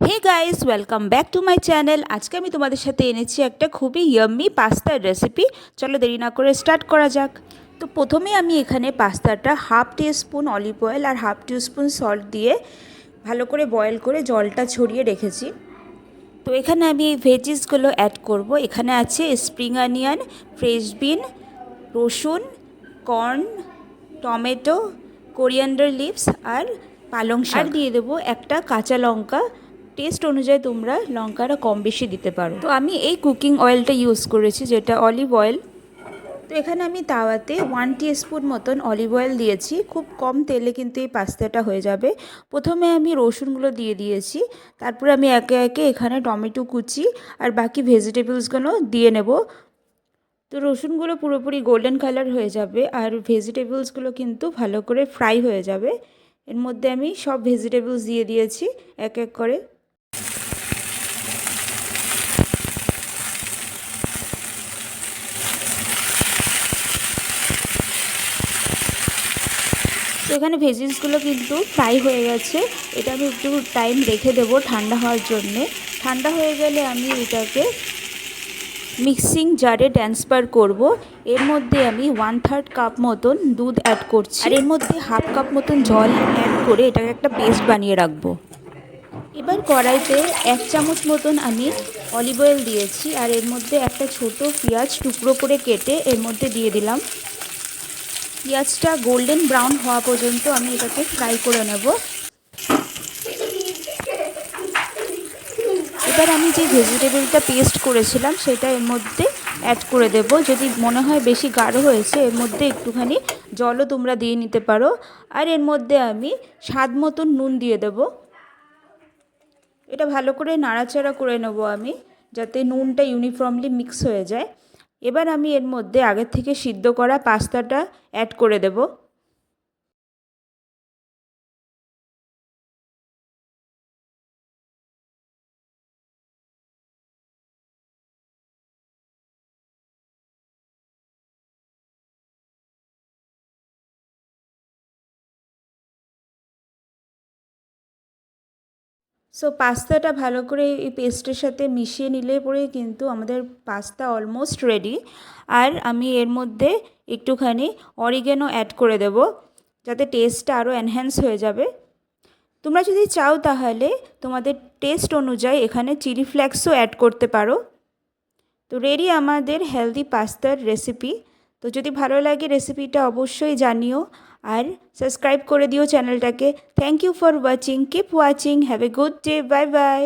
Hey guys, welcome back to my channel. আজকে আমি তোমাদের সাথে এনেছি একটা খুবই ইয়াম্মি পাস্তার রেসিপি। চলো দেরি না করে স্টার্ট করা যাক। তো প্রথমে আমি এখানে পাস্তাটা হাফ টিস্পুন অলিভ অয়েল আর হাফ টিস্পুন সল্ট দিয়ে ভালো করে বয়েল করে জলটা ছড়িয়ে রেখেছি। তো এখানে আমি এই ভেজিসগুলো অ্যাড করব। এখানে আছে স্প্রিং অনিয়ন, ফ্রেশ বিন, রসুন, কর্ন, টমেটো, কোরিয়ান্ডার লিভস আর পালং শাক। আর দিয়ে দেবো একটা কাঁচা লঙ্কা। টেস্ট অনুযায়ী তোমরা লঙ্কাটা কম বেশি দিতে পারো। তো আমি এই কুকিং অয়েলটা ইউজ করেছি, যেটা অলিভ অয়েল। তো এখানে আমি তাওয়াতে 1 টিস্পুন মতন অলিভ অয়েল দিয়েছি। খুব কম তেলে কিন্তু এই পাস্তাটা হয়ে যাবে। প্রথমে আমি রসুনগুলো দিয়ে দিয়েছি, তারপরে আমি একে একে এখানে টমেটো কুচি আর বাকি ভেজিটেবলসগুলো দিয়ে নেব। তো রসুনগুলো পুরোপুরি গোল্ডেন কালার হয়ে যাবে আর ভেজিটেবলসগুলো কিন্তু ভালো করে ফ্রাই হয়ে যাবে। এর মধ্যে আমি সব ভেজিটেবলস দিয়ে দিয়েছি এক এক করে। তো এখানে ভেজিসগুলো কিন্তু ফ্রাই হয়ে গেছে। এটা আমি একটু টাইম রেখে দেবো ঠান্ডা হওয়ার জন্যে। ঠান্ডা হয়ে গেলে আমি এটাকে মিক্সিং জারে ট্রান্সফার করব। এর মধ্যে আমি 1/3 কাপ মতন দুধ অ্যাড করছি আর এর মধ্যে হাফ কাপ মতন জল অ্যাড করে এটাকে একটা পেস্ট বানিয়ে রাখবো। এবার কড়াইতে 1 চামচ মতন আমি অলিভ অয়েল দিয়েছি আর এর মধ্যে একটা ছোট পেঁয়াজ টুকরো করে কেটে এর মধ্যে দিয়ে দিলাম। পেঁয়াজটা গোল্ডেন ব্রাউন হওয়া পর্যন্ত আমি এটাকে ফ্রাই করে নেব। এবার আমি যে ভেজিটেবলটা পেস্ট করেছিলাম সেটা এর মধ্যে অ্যাড করে দেব। যদি মনে হয় বেশি গাঢ় হয়েছে, এর মধ্যে একটুখানি জলও তোমরা দিয়ে নিতে পারো। আর এর মধ্যে আমি স্বাদ মতন নুন দিয়ে দেব। এটা ভালো করে নাড়াচাড়া করে নেব আমি, যাতে নুনটা ইউনিফর্মলি মিক্স হয়ে যায়। এবার আমি এর মধ্যে আগের থেকে সিদ্ধ করা পাস্তাটা অ্যাড করে দেব। সো পাস্তাটা ভালো করে এই পেস্টের সাথে মিশিয়ে নিলে পরে কিন্তু আমাদের পাস্তা অলমোস্ট রেডি। আর আমি এর মধ্যে একটুখানি অরিগ্যানো অ্যাড করে দেব, যাতে টেস্টটা আরও এনহ্যান্স হয়ে যাবে। তোমরা যদি চাও তাহলে তোমাদের টেস্ট অনুযায়ী এখানে চিলি ফ্লেক্সও অ্যাড করতে পারো। তো রেডি আমাদের হেলদি পাস্তার রেসিপি। তো যদি ভালো লাগে রেসিপিটা অবশ্যই জানিও আর সাবস্ক্রাইব করে দিও চ্যানেলটাকে। Thank you for watching, keep watching, have a good day, bye by.